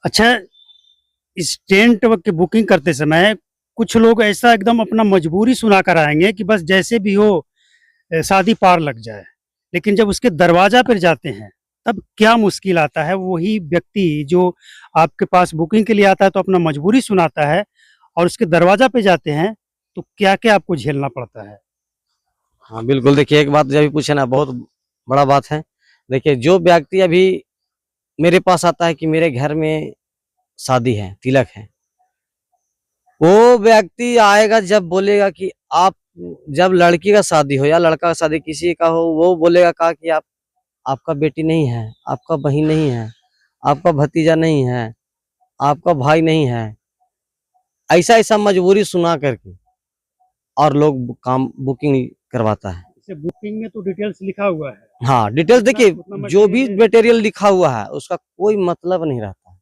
अच्छा, इस टेंट की बुकिंग करते समय कुछ लोग ऐसा एकदम अपना मजबूरी सुना कर आएँगे कि बस जैसे भी हो शादी पार लग जाए। लेकिन जब उसके दरवाज़ा पर जाते हैं, तब क्या मुश्किल आता है? वही व्यक्ति जो आपके पास बुकिंग के लिए आता है तो अपना मजबूरी सुनाता है और उसके दरवाज़ा पे जाते हैं, तो क्या-क्या आपको झेलना पड़ता है? हाँ, बिल्कुल। देखिए, एक बात जो अभी पूछे ना, बहुत बड़ा बात है। देखिए, जो व्यक्ति अभी मेरे पास आता है कि मेरे घर में शादी है, तिलक है, वो व्यक्ति आएगा जब बोलेगा कि आप, जब लड़की का शादी हो या लड़का का शादी किसी का हो, वो बोलेगा का कि आप, आपका बेटी नहीं है, आपका बहन नहीं है, आपका भतीजा नहीं है, आपका भाई नहीं है। ऐसा-ऐसा मजबूरी सुना करके और लोग काम बुकिंग करवाता है। जैसे बुकिंग में तो डिटेल्स लिखा हुआ है, हाँ, डिटेल्स उतना देखिए, उतना जो मटेरियल भी दे मटेरियल लिखा हुआ है उसका कोई मतलब नहीं रहता।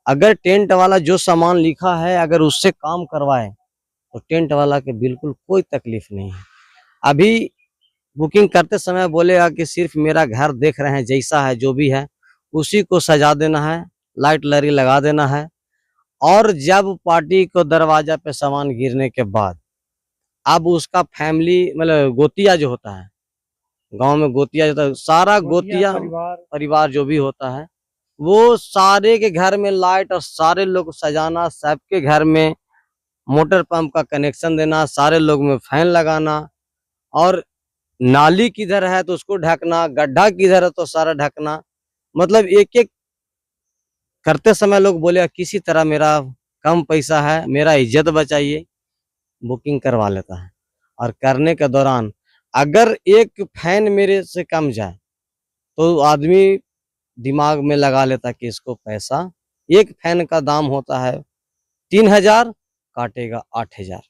अगर टेंट वाला जो सामान लिखा है अगर उससे काम करवाए तो टेंट वाला के बिल्कुल कोई तकलीफ नहीं है। अभी बुकिंग करते समय बोलेगा कि सिर्फ मेरा घर देख रहे हैं जैसा है जो भी है उसी को सजा देना है, लाइट लरी लगा देना है। और जब पार्टी को दरवाजा पे सामान गिरने के बाद अब उसका फैमिली मतलब गोतिया जो होता है, गांव में गोतिया जो होता है, सारा गोतिया गोतिया परिवार। परिवार जो भी होता है वो सारे के घर में लाइट और सारे लोग सजाना, सबके घर में मोटर पंप का कनेक्शन देना, सारे लोग में फैन लगाना। और नाली किधर है तो उसको ढकना, गड्ढा किधर है तो सारा ढकना। मतलब एक-एक करते समय लोग बोले किसी तरह मेरा कम पैसा है, मेरा इज्जत बचाइए, बुकिंग करवा लेता है। और करने के दौरान अगर एक फैन मेरे से कम जाए तो आदमी दिमाग में लगा लेता है कि इसको पैसा, एक फैन का दाम होता है 3000, काटेगा 8000।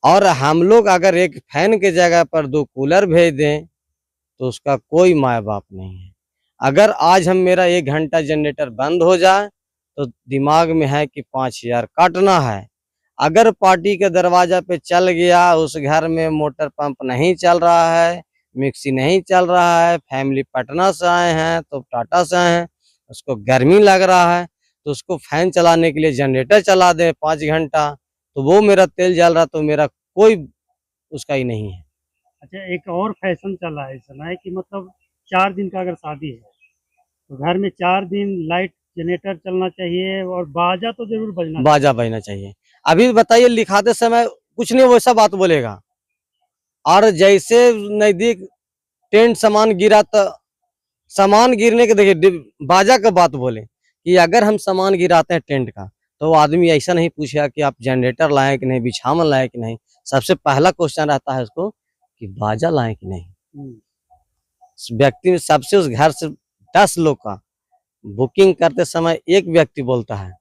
और हम लोग अगर एक फैन के जगह पर 2 कूलर भेज दें तो उसका कोई माँ-बाप नहीं है। अगर आज हम मेरा 1 घंटा जनरेटर बंद हो जाए तो दिमाग में है कि 5000 काटना है। अगर पार्टी के दरवाजा पे चल गया, उस घर में मोटर पंप नहीं चल रहा है, मिक्सी नहीं चल रहा है, फैमिली पटना से आए हैं तो टाटा से आए हैं, उसको गर्मी लग रहा है, तो उसको फैन चलाने के लिए जनरेटर चला दें 5 घंटा, तो वो मेरा तेल जल रहा तो मेरा कोई उसका ही नहीं है। अच्छा, एक और फैशन चला है इस समय कि मतलब 4 दिन का अगर शादी है, तो घर में 4 दिन लाइट जनरेटर चलना चाहिए और बाजा तो ज़रूर बजना बाजा चाहिए। बजना चाहिए। अभी बताइए लिखाते समय कुछ नहीं वैसा बात बोलेगा और जैसे नज़दीक टेंट सामान गिरा तो सामान गिरने के देखिए बाजा का बात बोले कि अगर हम सामान गिराते हैं टेंट का तो वो आदमी ऐसा नहीं पूछेगा कि आप जनरेटर लाए कि नहीं, बिछावन लाए कि नहीं। सबसे पहला क्वेश्चन रहता है उसको कि बाजा लाए कि नहीं। हुँ। उस व्यक्ति में सबसे उस घर से 10 लोग का बुकिंग करते समय एक व्यक्ति बोलता है,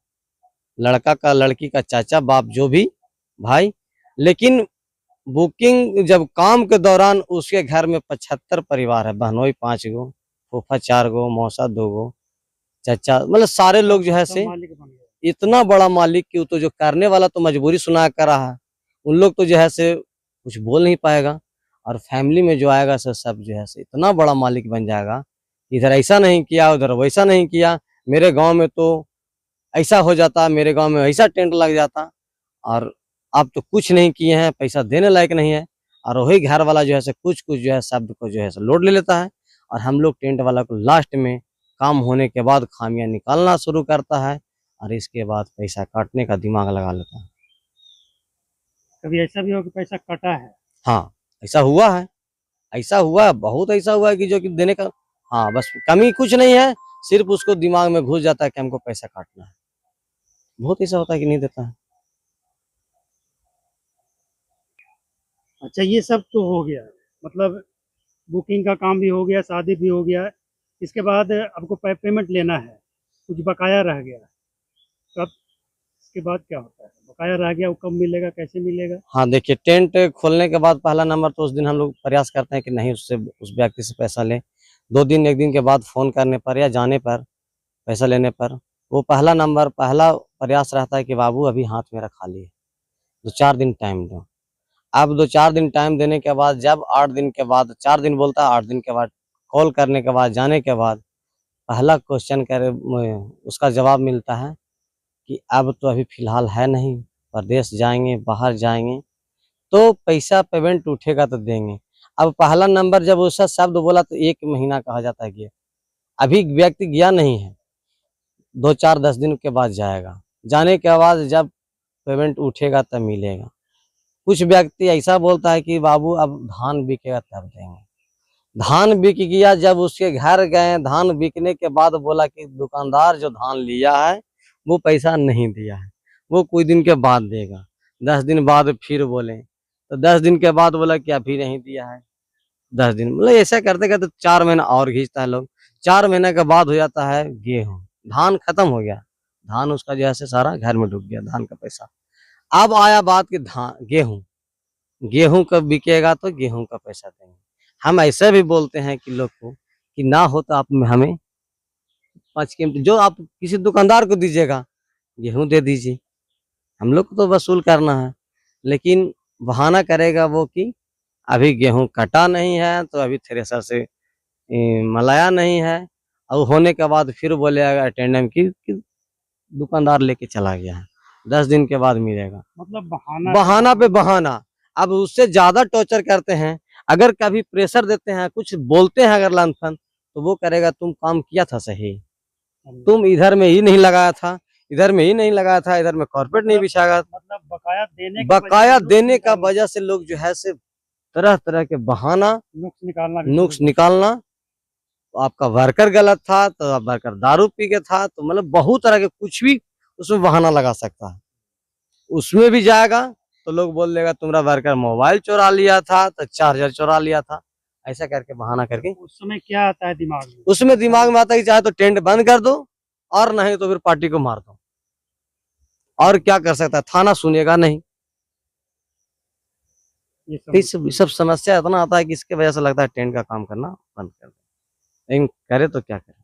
लड़का का लड़की का चाचा बाप जो भी भाई। लेकिन बुकिंग जब काम के दौरान उसके घर में 75 परिवार है, बहनोई 5 गो, फूफा 4 गो, मौसा 2 गो, चाचा, मतलब सारे लोग जो है सब से मालिक बन गए। इतना बड़ा मालिक कि वो तो जो करने वाला तो मजबूरी सुना कर रहा है। उन लोग तो जो है से कुछ बोल नहीं पाएगा। और फैमिली में जो आएगा सो सब जो है से इतना बड़ा मालिक बन जाएगा, इधर ऐसा नहीं किया, उधर वैसा नहीं किया, मेरे गाँव में तो ऐसा हो जाता, मेरे गाँव में ऐसा टेंट लग जाता। और आप तो कुछ नहीं किए हैं, पैसा देने लायक नहीं है। और वही घर वाला जो है से कुछ-कुछ जो है शब्द को जो है से लोड ले लेता है। और हम लोग टेंट वाला को लास्ट में काम होने के बाद खामियाँ निकालना शुरू करता है और इसके बाद पैसा काटने का दिमाग लगा लेता है। कभी ऐसा भी हो कि पैसा कटा है? हाँ, ऐसा हुआ है, ऐसा हुआ है, बहुत ऐसा हुआ है कि जो कि देने का, हाँ, बस कमी कुछ नहीं है, सिर्फ़ उसको दिमाग में घुस जाता है कि हमको पैसा काटना है। बहुत ऐसा होता है कि नहीं देता है। अच्छा, ये सब तो हो गया, मतलब बुकिंग का काम भी हो गया, शादी भी हो गया। इसके बाद आपको पेमेंट लेना है, कुछ बकाया रह गया, तब इसके बाद क्या होता है? बकाया रह गया वो कब मिलेगा, कैसे मिलेगा? हाँ, देखिए, टेंट खोलने के बाद पहला नंबर तो उस दिन हम लोग प्रयास करते हैं कि नहीं उससे उस व्यक्ति से पैसा लें। 2 दिन 1 दिन के बाद फ़ोन करने पर या जाने पर, पैसा लेने पर, वो पहला नंबर पहला प्रयास रहता है कि बाबू अभी हाथ मेरा खाली है, 2-4 दिन टाइम दो। अब 2-4 दिन टाइम देने के बाद जब 8 दिन के बाद, 4 दिन बोलता है, 8 दिन के बाद कॉल करने के बाद, जाने के बाद पहला क्वेश्चन उसका जवाब मिलता है कि अब तो अभी फिलहाल है नहीं, प्रदेश जाएंगे, बाहर जाएंगे तो पैसा पेमेंट उठेगा तो देंगे। अब पहला नंबर जब उसका शब्द बोला तो 1 महीना कहा जाता है कि अभी व्यक्ति गया नहीं है, 2-4-10 दिन के बाद जाएगा। जाने के बाद जब पेमेंट उठेगा तब मिलेगा। कुछ व्यक्ति ऐसा बोलता है कि बाबू अब धान बिकेगा तब देंगे। धान बिक गया, जब उसके घर गए, धान बिकने के बाद बोला कि दुकानदार जो धान लिया है वो पैसा नहीं दिया है, वो कुछ दिन के बाद देगा। 10 दिन बाद फिर बोले तो 10 दिन के बाद बोला कि अभी नहीं दिया है। 10 दिन मतलब ऐसा करते करते 4 महीना और खींचता है लोग। 4 महीने के बाद हो जाता है गेहूं, धान खत्म हो गया, धान उसका जैसे सारा घर में डूब गया धान का पैसा। अब आया बात कि धान गेहूं, गेहूं कब बिकेगा तो गेहूं का पैसा देंगे। हम ऐसे भी बोलते हैं कि लोग को कि ना हो तो आप हमें 5 कीमत जो आप किसी दुकानदार को दीजिएगा, गेहूं दे दीजिए, हम लोग को तो वसूल करना है। लेकिन बहाना करेगा वो कि अभी गेहूं कटा नहीं है तो अभी थ्रेसर से मलाया नहीं है, और होने के बाद फिर बोलेगा अटेंडेंट की दुकानदार लेके चला गया है, 10 दिन के बाद मिलेगा। मतलब बहाना बहाना पे बहाना। अब उससे ज्यादा टॉर्चर करते हैं, अगर कभी प्रेशर देते हैं, कुछ बोलते हैं अगर लंथन, तो वो करेगा तुम काम किया था सही, तुम इधर में ही नहीं लगाया था, इधर में ही नहीं लगाया था, इधर में कॉर्पोरेट नहीं बिछाया। मतलब बकाया देने का वजह से लोग जो है से तरह तरह के बहाना, नुक्स निकालना। आपका वर्कर गलत था तो वर्कर दारू पी के था, तो मतलब बहुत तरह के कुछ भी उसमें बहाना लगा सकता है। उसमें भी जाएगा तो लोग बोल देगा तुम्हारा वर्कर मोबाइल चुरा लिया था तो 4,000 चुरा लिया था, ऐसा करके बहाना करके। उस समय क्या आता है दिमाग में? उसमें दिमाग में आता है कि चाहे तो टेंट बंद कर दो और नहीं तो फिर पार्टी को मार दो, और क्या कर सकता है, थाना सुनेगा नहीं। ये सब समस्या इतना आता है कि इसके वजह से लगता है टेंट का काम करना बंद कर दे, लेकिन करे तो क्या करे।